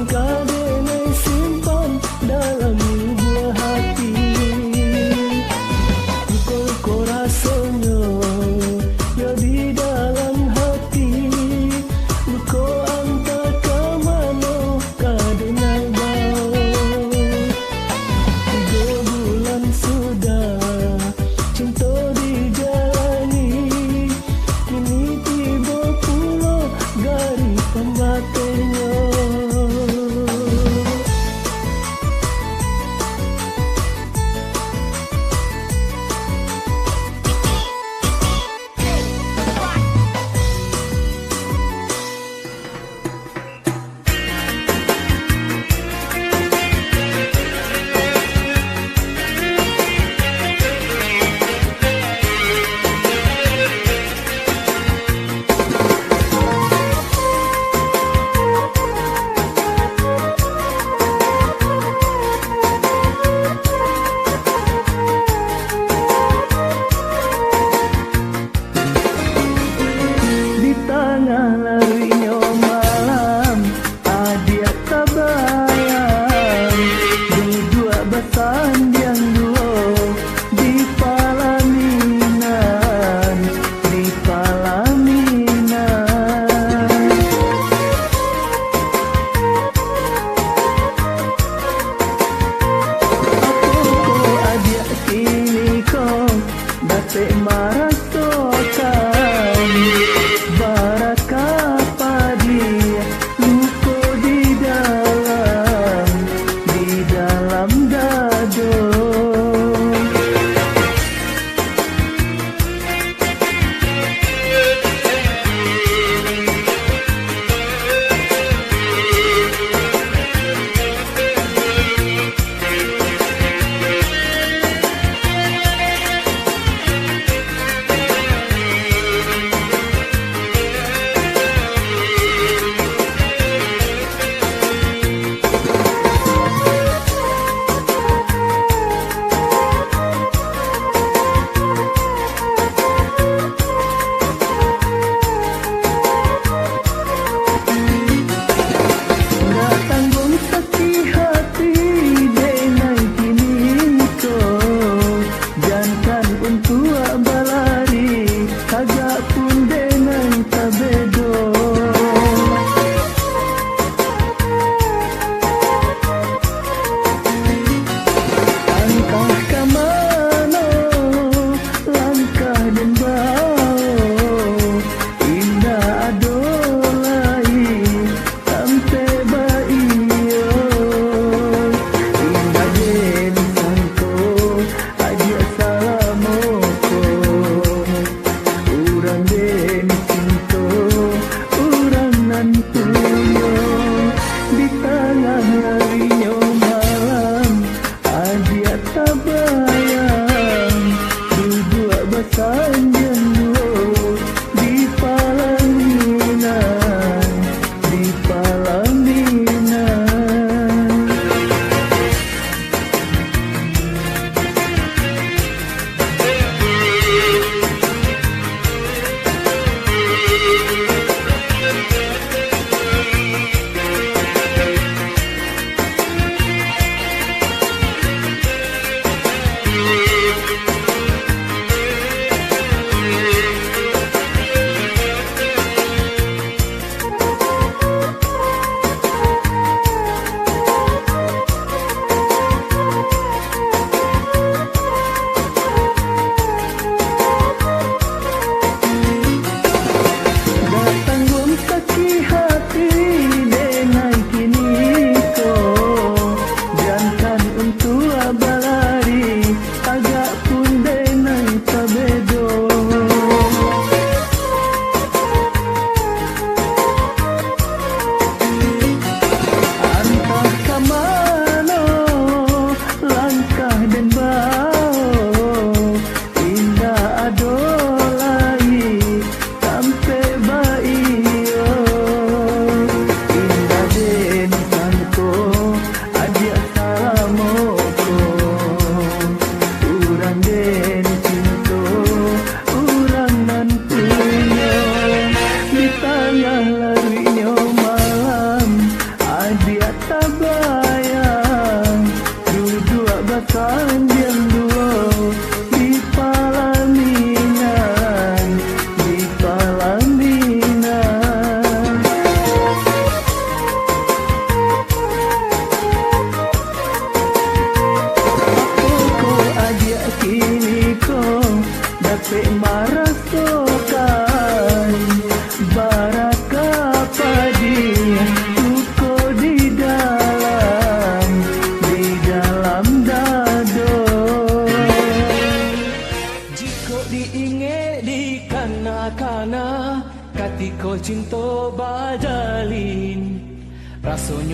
kadene simpan dalam buah hati. Luka rasanya ya di dalam hati. Luka anta kamano kadene bau. 3 bulan sudah cinta dijalani. Kini tiba pula garis pembatinnya.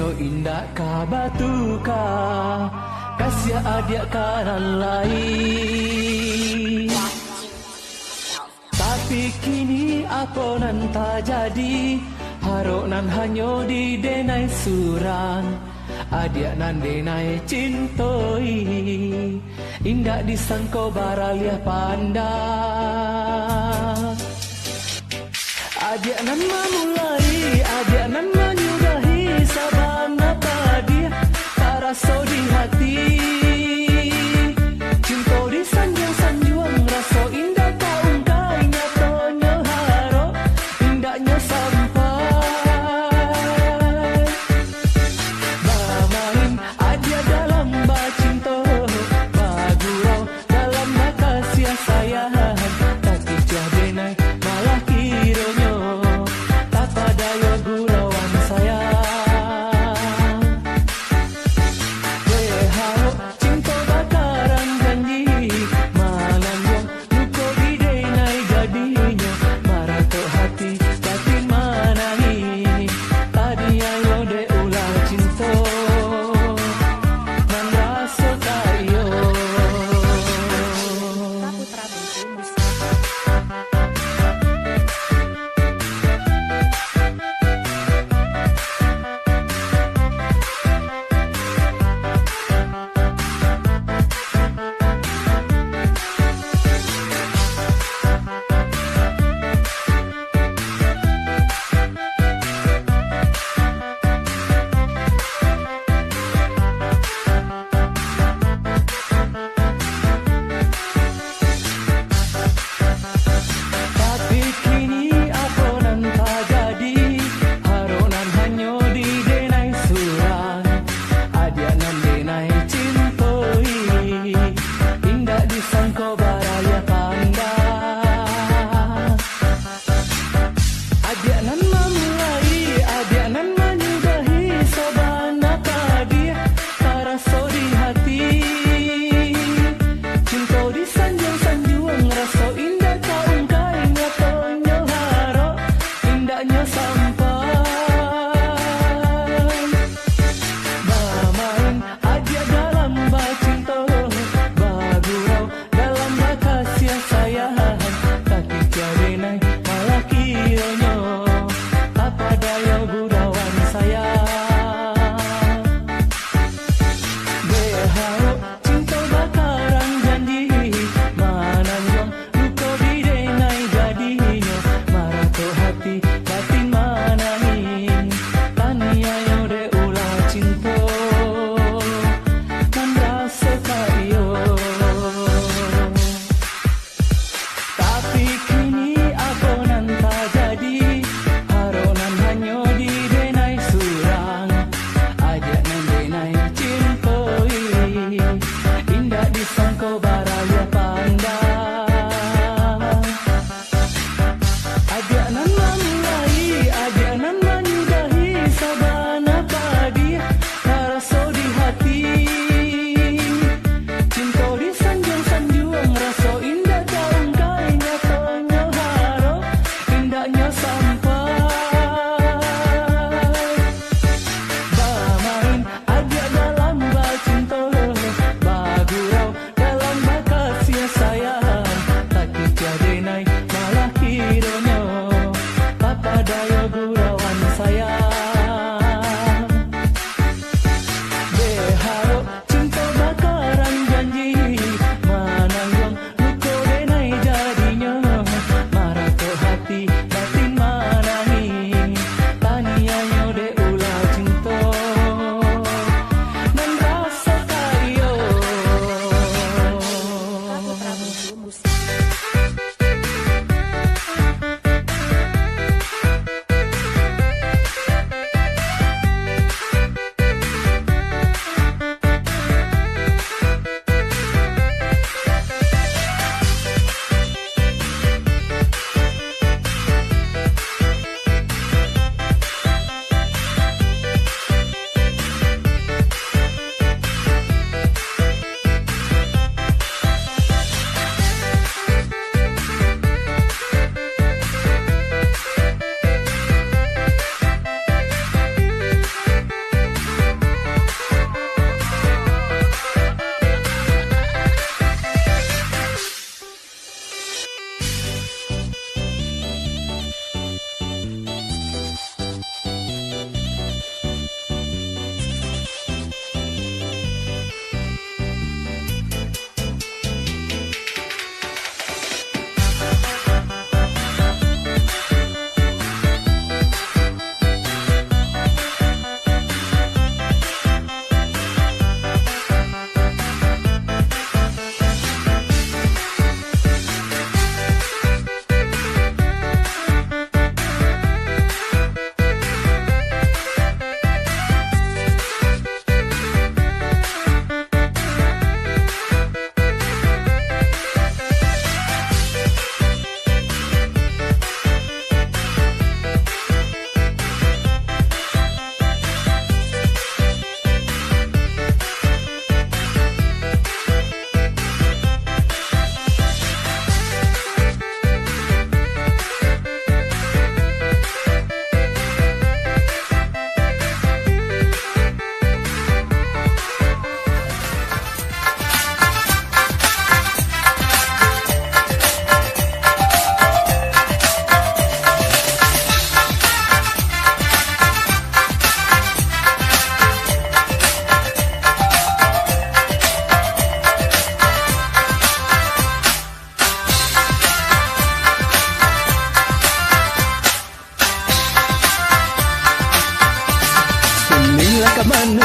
Nyo indah ka batuka kasih adik kanan lain. Tapi kini apa nan tak jadi, harok nan hanyo di denai surang, adik nan denai cintoi, indah disangko baralia pandang. Adik nan memulai, adik nan menyudahi, saban apa dia tak rasa di hati. Cinta di sanjung-sanjung, rasa indah tak ungkai, nyatanya harap indahnya sampai. Bermain adik dalam bacinta, bagurau dalam kasih sayang, tak kicah denai malah kiranya tak pada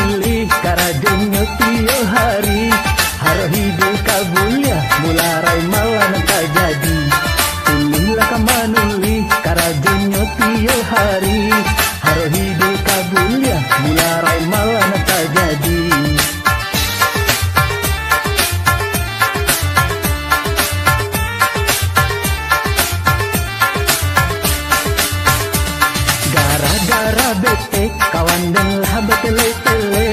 manuli karadunyo tiyo hari haro hidup kabulya mularai malam tak jadi tulilah ka manuli karadunyo tiyo hari haro hidup kabulya mularai malam tak jadi gara bete kawan dan lah betele-tele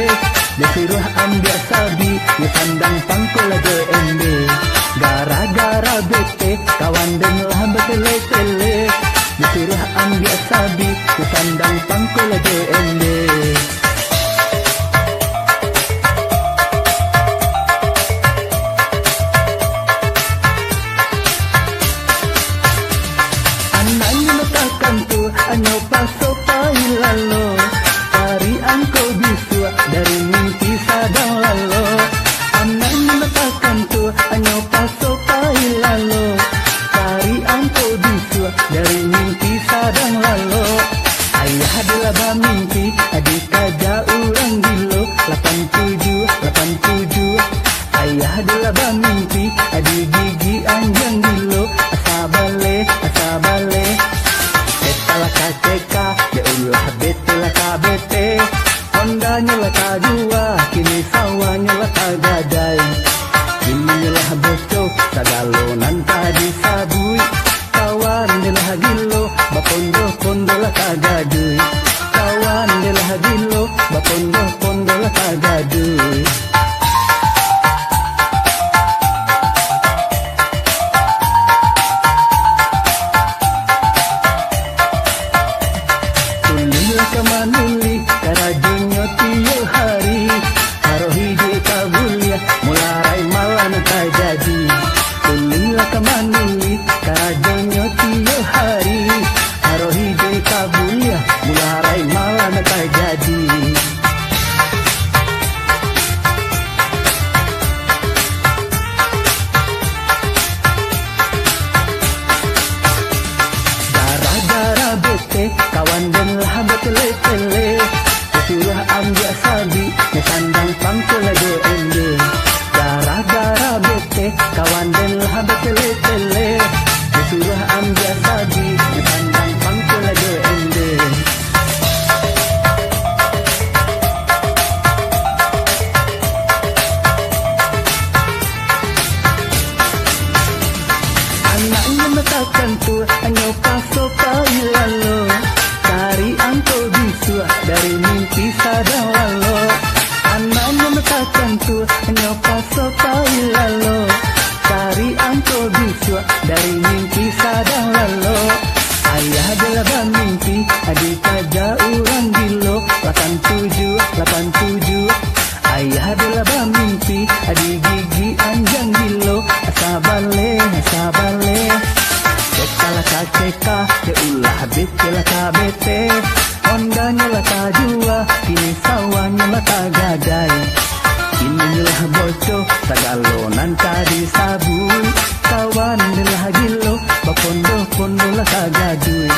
disuruh ambil sabi di sandang pangkul JMB gara-gara bete kawan dan lah betele-tele disuruh ambil sabi di sandang pangkul JMB anaknya matakan tu anyo paso lalo cari angkau bisu dari mimpi sadang lalo anaknya matakan tu anyo paso lalo cari angkau bisu dari mimpi sadang lalo ayah adalah bamimpi adik kaja orang gilo 87 ayah adalah bamimpi adik gigi anjang gilo asabale Ketala kaceka, ya ulah bete lah kabete Hondanya lah kadua, kini sawanya lah kagadai Kini lah bocok, sagalonan tadi sabui Kawan lah gilo, bapondo-pondo lah kagadui Kawan lah gilo, bapondo-pondo lah kagadui manuli karajunyo tiyo hari haro hidup kabulya mularai malam tak jadi tulilah ka manuli karajunyo tiyo hari haro hidup kabulya mularai malam tak jadi gara-gara bete kawan dan lah betele-tele disuruh ambil sabi di sandang pangkul JMB gara-gara bete kawan dan lah betele-tele disuruh ambil sabi di sandang pangkul JMB anaknya matakan tu anyo paso lalo cari angkau bisu dari mimpi sadang lalo anaknya matakan tu anyo paso lalo cari angkau bisu dari mimpi sadang lalo ayah adalah bamimpi adik kaja orang gilo 87 ayah adalah bamimpi adik gigi anjang gilo asabale Ketala kaceka, ya ulah bete lah kabete Hondanya lah tajua, kini sawanya lah tagadai Kini lah bocok, sagalonan tadi sabun Kawan lah gilo, bapondo-pondo lah kagadui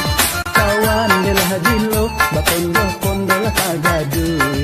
Kawan lah gilo, bapondo-pondo lah kagadui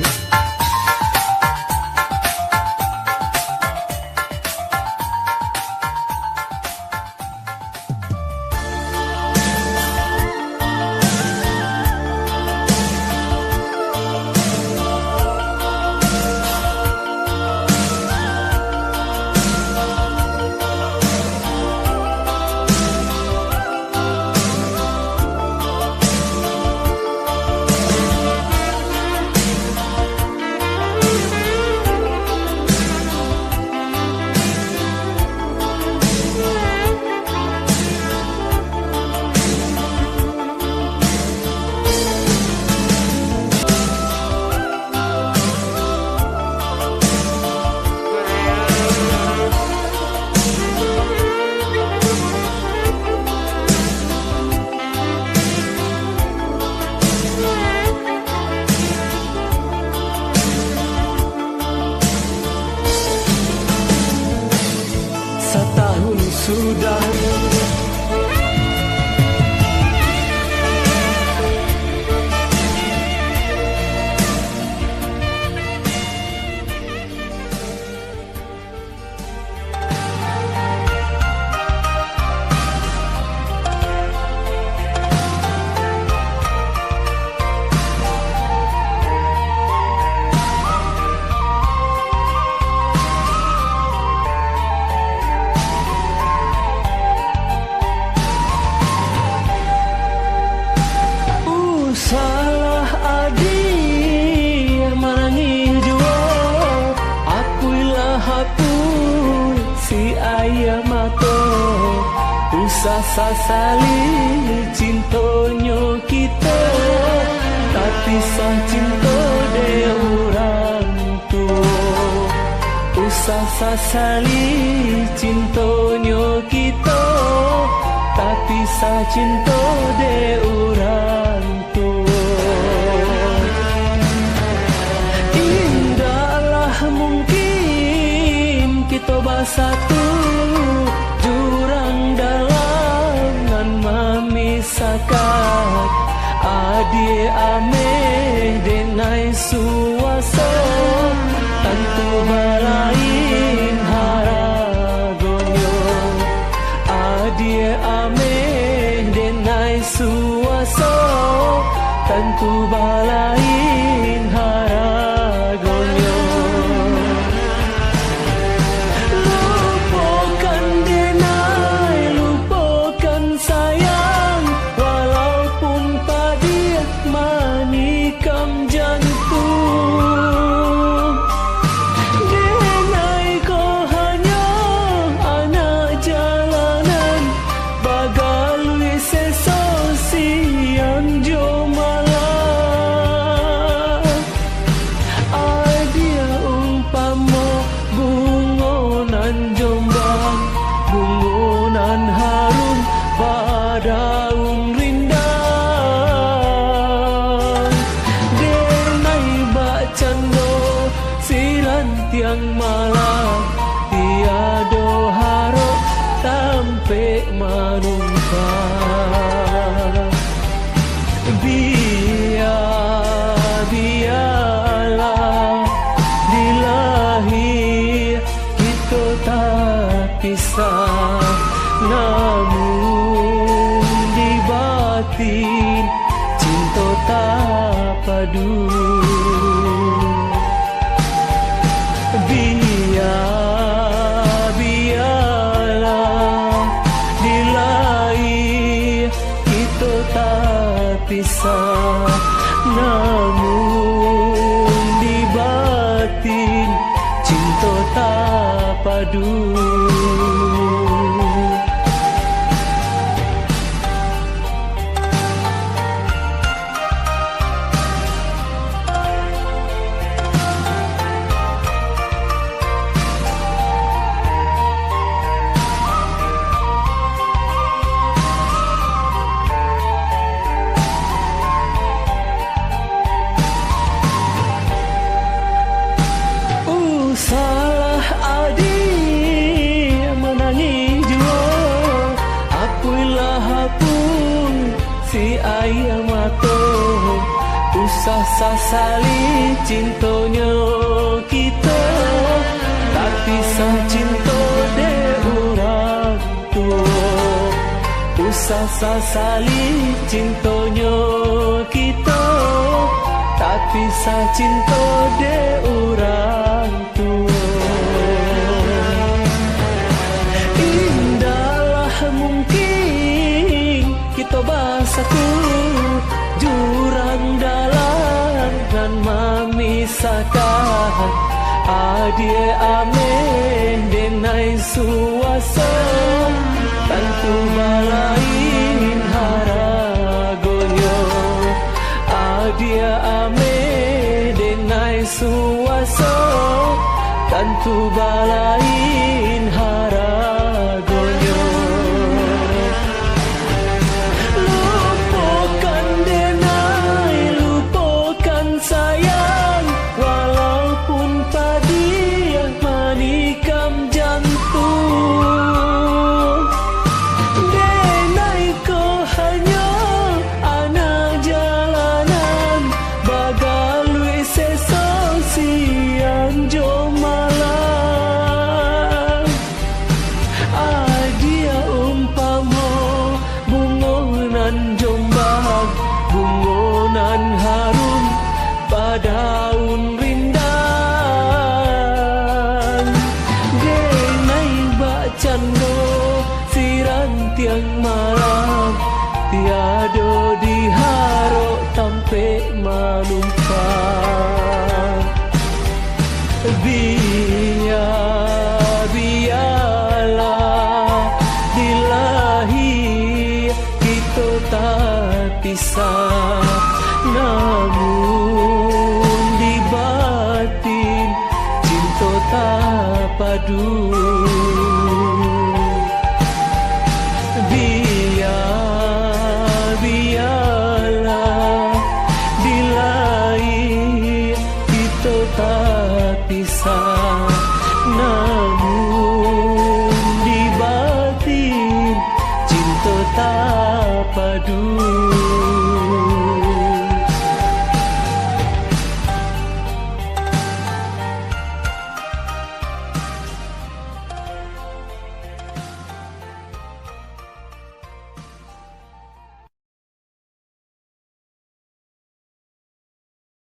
sudah Usah sasali cintonyo kita, tapi sah cinta de orang tu. Usah sasali cintonyo kita, tapi sah cinta de orang tu. Indahlah mungkin kita bersatu, jurang dalam memisahkan. Adi ame denai suasa, tentu balain haragonyo. Adi ame denai suasa, tentu balain haragonyo. Lupakan denai, lupakan sayang, walaupun padia manikam jantung. Denai kau hanya anak jalanan, bagalui sesosi yang jomalah. Adia umpama bungonan Jombang, bungonan harum badaun rindang. Denai bacando siran tiang malam, tiado harap tampe manumpang. Biarlah dilahir kita tak pisah, namun di batin cinta tak padu. Biarlah dilahir kita tak pisah, namun di batin cinta tak padu. Salah adik menangis jua, apulah pun si ayah mata. Usah sasali cintonya kita, tapi sah cinta de orang tua. Usah sasali cintonya kita, tapi sah cinta de orang tua. Indahlah mungkin kita bersatu, jurang dalam dan memisahkan. Adie amin denai suasa, tentu balain haragonyo. Adie amin denai suasa, tentu balain haragonyo. Lupakan denai, lupakan sayang, walaupun padia manikam jantung. Denai kau hanya anak jalanan, bagalui sesosi yang jomalang. Adia umpama bungonan Jombang, bungonan harum badaun rindang. Denai bacando siran tiang malam, tiado diharap tampe manumpang. Biarlah dilahir pisah, namun di batin cinta tak padu. Biarlah bila kita tak pisah,